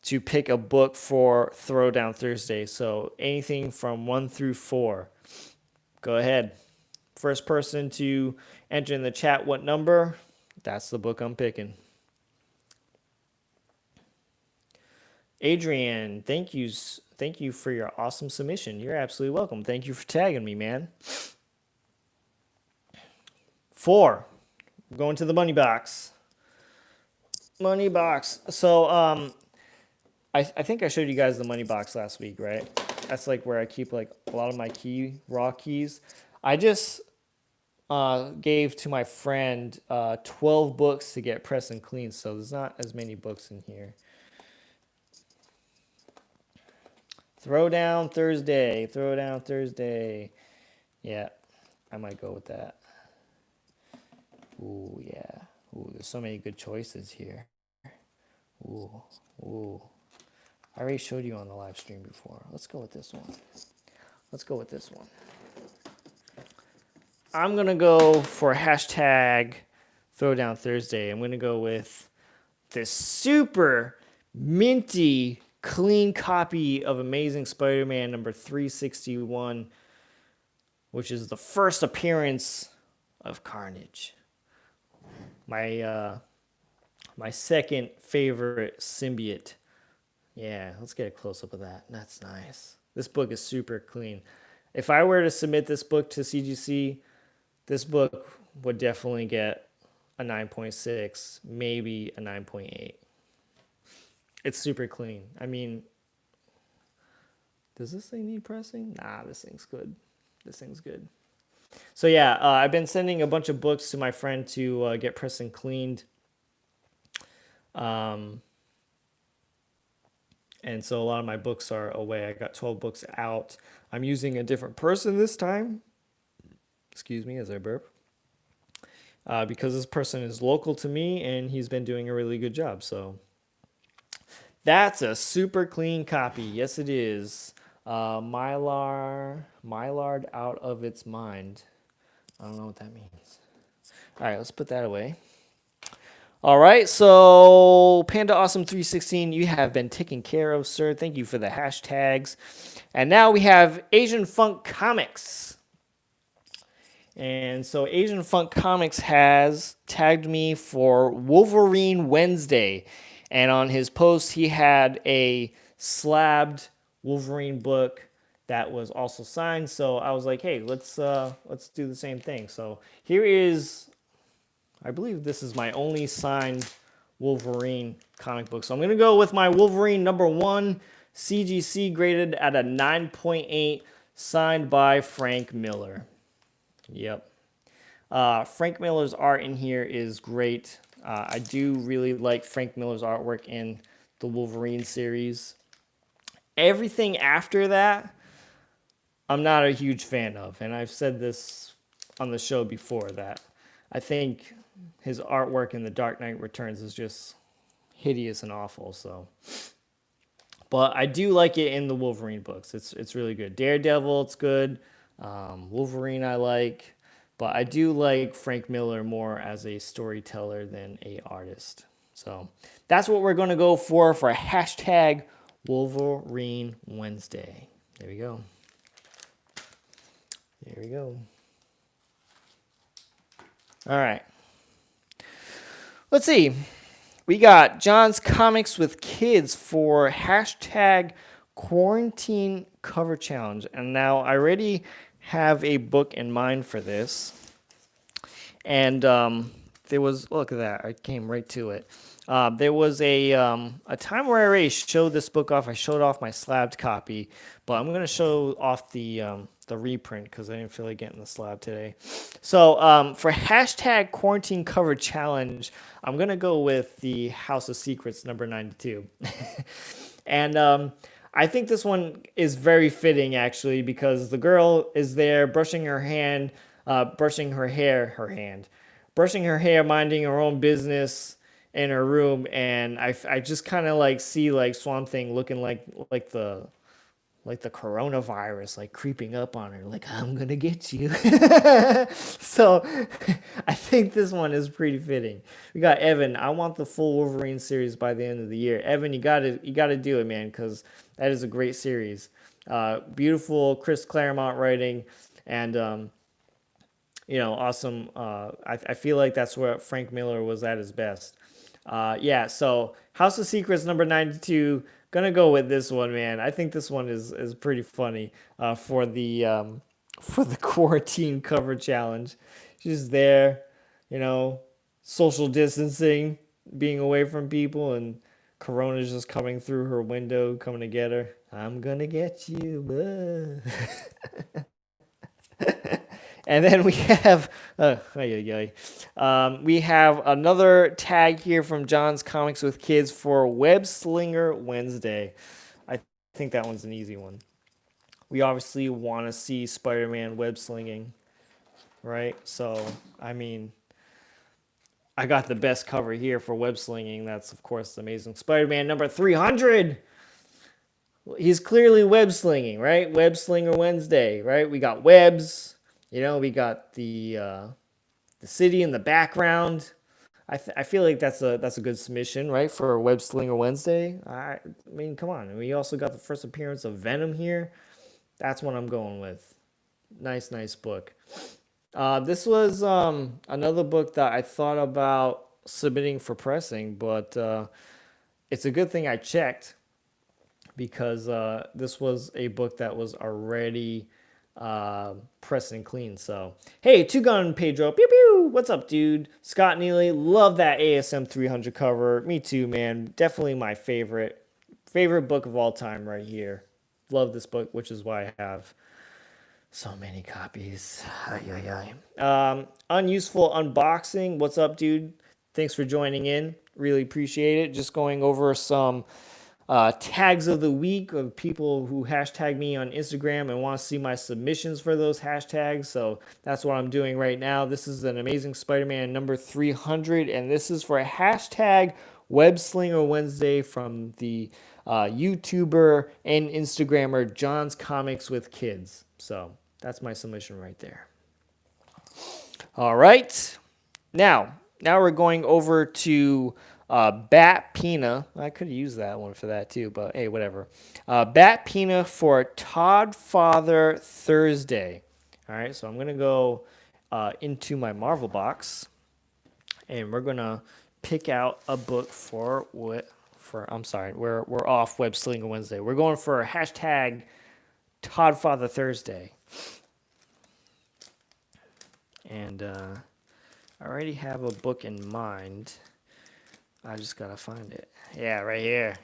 [SPEAKER 1] to pick a book for Throwdown Thursday. So anything from 1 through 4. Go ahead. First person to enter in the chat what number, that's the book I'm picking. Adrian, thank you for your awesome submission. You're absolutely welcome. Thank you for tagging me, man. 4. We're going to the money box. Money box. So I think I showed you guys the money box last week, right? That's like where I keep like a lot of my raw keys. I just gave to my friend 12 books to get pressed and clean, so there's not as many books in here. Throwdown Thursday. Throwdown Thursday. Yeah, I might go with that. Ooh, yeah. Ooh, there's so many good choices here. Ooh, ooh. I already showed you on the live stream before. Let's go with this one. Let's go with this one. I'm going to go for hashtag Throwdown Thursday. I'm going to go with this super minty, clean copy of Amazing Spider-Man number 361, which is the first appearance of Carnage. My second favorite symbiote. Yeah, let's get a close-up of that. That's nice. This book is super clean. If I were to submit this book to CGC, this book would definitely get a 9.6, maybe a 9.8. It's super clean. I mean, does this thing need pressing? Nah, this thing's good. This thing's good. So yeah, I've been sending a bunch of books to my friend to get pressed and cleaned. And so a lot of my books are away. I got 12 books out. I'm using a different person this time. Excuse me as I burp. Because this person is local to me and he's been doing a really good job. So that's a super clean copy. Yes, it is. Mylard out of its mind. I don't know what that means. All right, let's put that away. All right, so Panda Awesome 316, you have been taken care of, sir. Thank you for the hashtags. And now we have Asian Funk Comics. And so Asian Funk Comics has tagged me for Wolverine Wednesday. And on his post, he had a slabbed Wolverine book that was also signed. So I was like, hey, let's do the same thing. So here is, I believe this is my only signed Wolverine comic book. So I'm going to go with my Wolverine #1 CGC graded at a 9.8, signed by Frank Miller. Yep. Frank Miller's art in here is great. I do really like Frank Miller's artwork in the Wolverine series. Everything after that, I'm not a huge fan of. And I've said this on the show before that I think his artwork in The Dark Knight Returns is just hideous and awful. So, but I do like it in the Wolverine books. It's really good. Daredevil, it's good. Wolverine, I like. But I do like Frank Miller more as a storyteller than a artist. So that's what we're going to go for hashtag Wolverine Wednesday. There we go. There we go. All right. Let's see. We got John's Comics with Kids for hashtag Quarantine Cover Challenge. And now I already have a book in mind for this. And there was, look at that, I came right to it. There was a time where I already showed this book off. I showed off my slabbed copy, but I'm going to show off the reprint because I didn't feel like getting the slab today. So for hashtag Quarantine Cover Challenge, I'm going to go with the House of Secrets number 92. And I think this one is very fitting, actually, because the girl is there brushing her hair, minding her own business in her room, and I just kind of like see like Swamp Thing looking like the coronavirus like creeping up on her, like I'm gonna get you. So I think this one is pretty fitting. We got Evan. I want the full Wolverine series by the end of the year. Evan, you gotta do it, man, because that is a great series. Beautiful Chris Claremont writing, and awesome. I feel like that's where Frank Miller was at his best. Yeah, so House of Secrets number 92. Gonna go with this one, man. I think this one is pretty funny for the quarantine cover challenge. She's there, social distancing, being away from people, and Corona's just coming through her window, coming to get her. I'm gonna get you. And then we have we have another tag here from John's Comics with Kids for Web Slinger Wednesday. I think that one's an easy one. We obviously want to see Spider-Man web slinging, right? So, I mean, I got the best cover here for web slinging. That's, of course, the Amazing Spider-Man number 300. He's clearly web slinging, right? Web Slinger Wednesday, right? We got webs. We got the city in the background. I feel like that's a good submission, right, for Web Slinger Wednesday. I mean, come on. And we also got the first appearance of Venom here. That's what I'm going with. Nice book. This was another book that I thought about submitting for pressing, but it's a good thing I checked because this was a book that was already pressed and clean. So hey, Two Gun Pedro, pew pew, what's up, dude? Scott Neely, love that ASM 300 cover. Me too, man. Definitely my favorite book of all time right here. Love this book, which is why I have so many copies. Unuseful Unboxing, what's up, dude? Thanks for joining in. Really appreciate it. Just going over some tags of the week of people who hashtag me on Instagram and want to see my submissions for those hashtags. So that's what I'm doing right now. This is an Amazing Spider-Man number 300, and this is for hashtag Web Slinger Wednesday from the YouTuber and Instagrammer John's Comics with Kids. So that's my submission right there. All right. Now we're going over to Bat Pina. I could have used that one for that too, but hey, whatever. Bat Pina for Todd Father Thursday. All right, so I'm gonna go into my Marvel box, and we're gonna pick out a book for what? For I'm sorry, we're off Web Slinger Wednesday. We're going for a hashtag Todd Father Thursday, and I already have a book in mind. I just gotta find it. Yeah, right here.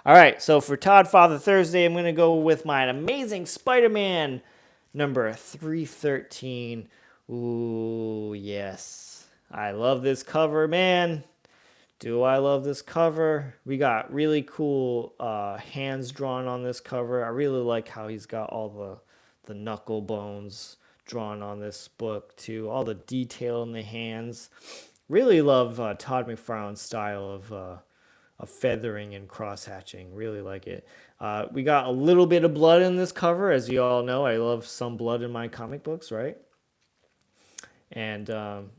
[SPEAKER 1] All right, so for Todd Father Thursday, I'm gonna go with my Amazing Spider-Man number 313. Ooh, yes. I love this cover, man. Do I love this cover? We got really cool hands drawn on this cover. I really like how he's got all the knuckle bones drawn on this book too. All the detail in the hands. Really love Todd McFarlane's style of feathering and cross hatching. Really like it. We got a little bit of blood in this cover, as you all know. I love some blood in my comic books, right? And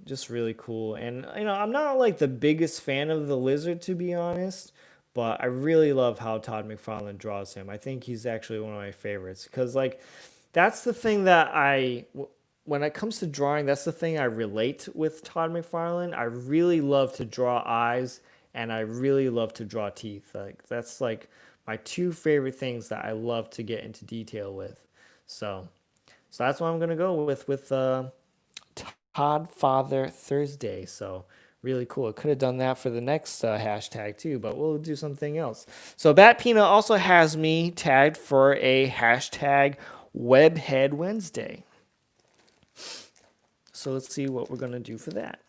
[SPEAKER 1] just really cool. And I'm not like the biggest fan of the Lizard, to be honest, but I really love how Todd McFarlane draws him. I think he's actually one of my favorites because like that's the thing that when it comes to drawing, that's the thing I relate with Todd McFarlane. I really love to draw eyes, and I really love to draw teeth. Like that's like my two favorite things that I love to get into detail with. So that's what I'm gonna go with Todd Father Thursday. So really cool. I could have done that for the next hashtag too, but we'll do something else. So Bat Pina also has me tagged for a hashtag Webhead Wednesday. So let's see what we're going to do for that.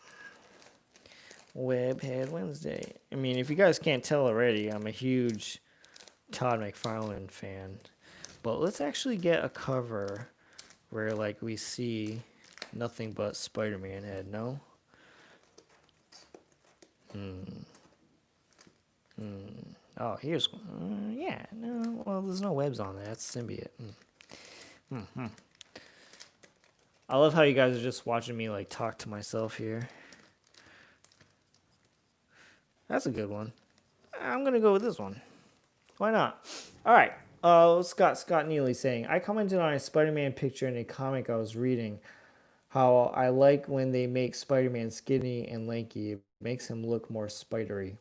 [SPEAKER 1] Webhead Wednesday. I mean, if you guys can't tell already, I'm a huge Todd McFarlane fan. But let's actually get a cover where like we see nothing but Spider-Man head, no? Oh, here's yeah, no, well, there's no webs on there. That's symbiote. I love how you guys are just watching me like talk to myself here. That's a good one. I'm gonna go with this one. Why not? All right. Scott Neely saying, I commented on a Spider-Man picture in a comic I was reading. How I like when they make Spider-Man skinny and lanky. It makes him look more spidery.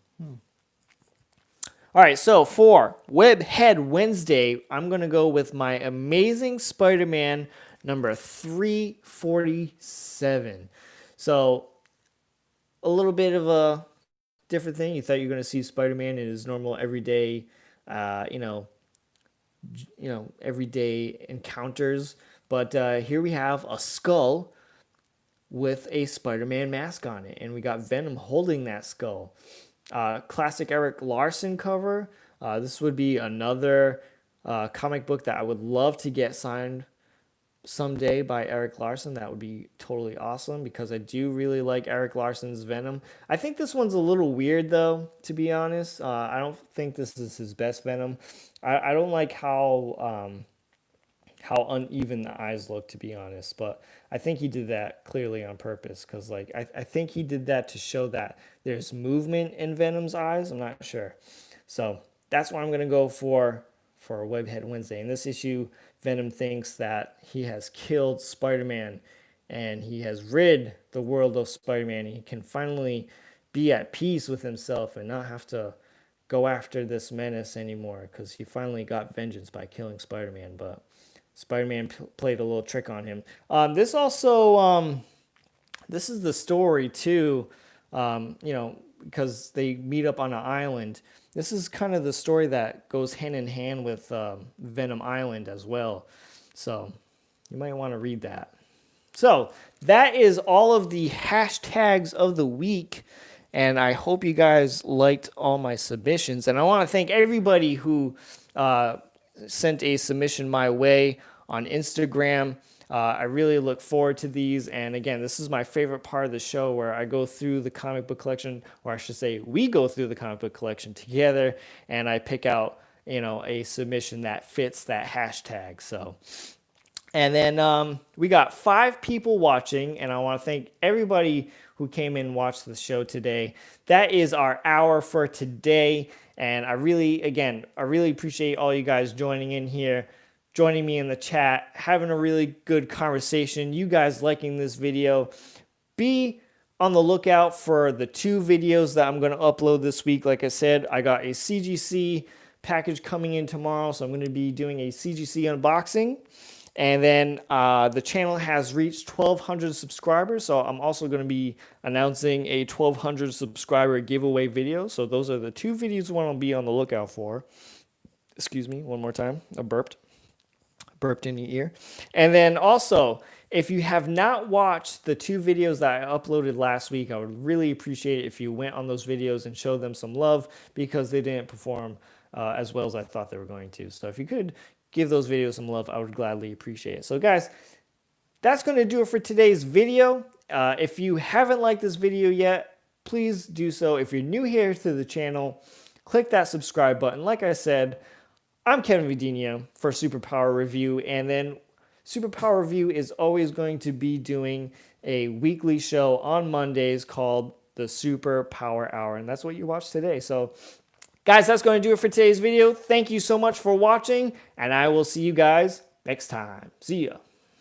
[SPEAKER 1] All right, so for Webhead Wednesday, I'm going to go with my Amazing Spider-Man number 347. So a little bit of a different thing. You thought you were going to see Spider-Man in his normal everyday, everyday encounters. But here we have a skull with a Spider-Man mask on it. And we got Venom holding that skull. Classic Eric Larson cover. This would be another comic book that I would love to get signed someday by Eric Larson. That would be totally awesome because I do really like Eric Larson's Venom. I think this one's a little weird though, to be honest. I don't think this is his best Venom. I don't like how uneven the eyes look, to be honest, but I think he did that clearly on purpose because like I think he did that to show that there's movement in Venom's eyes. I'm not sure. So that's what I'm going to go for Webhead Wednesday. In this issue, Venom thinks that he has killed Spider-Man and he has rid the world of Spider-Man. He can finally be at peace with himself and not have to go after this menace anymore because he finally got vengeance by killing Spider-Man, but Spider-Man played a little trick on him. This also, this is the story too, because they meet up on an island. This is kind of the story that goes hand in hand with Venom Island as well. So you might want to read that. So that is all of the hashtags of the week. And I hope you guys liked all my submissions. And I want to thank everybody who sent a submission my way on Instagram. I really look forward to these. And again, this is my favorite part of the show, where I go through the comic book collection, or I should say we go through the comic book collection together, and I pick out, a submission that fits that hashtag. So, and then we got 5 people watching, and I want to thank everybody who came in and watched the show today. That is our hour for today, and I really appreciate all you guys joining in here, joining me in the chat, having a really good conversation, you guys liking this video. Be on the lookout for the 2 videos that I'm going to upload this week. Like I said, I got a CGC package coming in tomorrow, so I'm going to be doing a CGC unboxing. And then the channel has reached 1,200 subscribers, so I'm also going to be announcing a 1,200 subscriber giveaway video. So those are the 2 videos I want to be on the lookout for. Excuse me, one more time. I burped in your ear. And then also, if you have not watched the 2 videos that I uploaded last week, I would really appreciate it if you went on those videos and showed them some love, because they didn't perform as well as I thought they were going to. So if you could give those videos some love, I would gladly appreciate it. So guys, that's going to do it for today's video. If you haven't liked this video yet, please do so. If you're new here to the channel, click that subscribe button. Like I said, I'm Kevin Vidinho for Superpower Review, and then Superpower Review is always going to be doing a weekly show on Mondays called the Superpower Hour, and that's what you watched today. So guys, that's going to do it for today's video. Thank you so much for watching, and I will see you guys next time. See ya.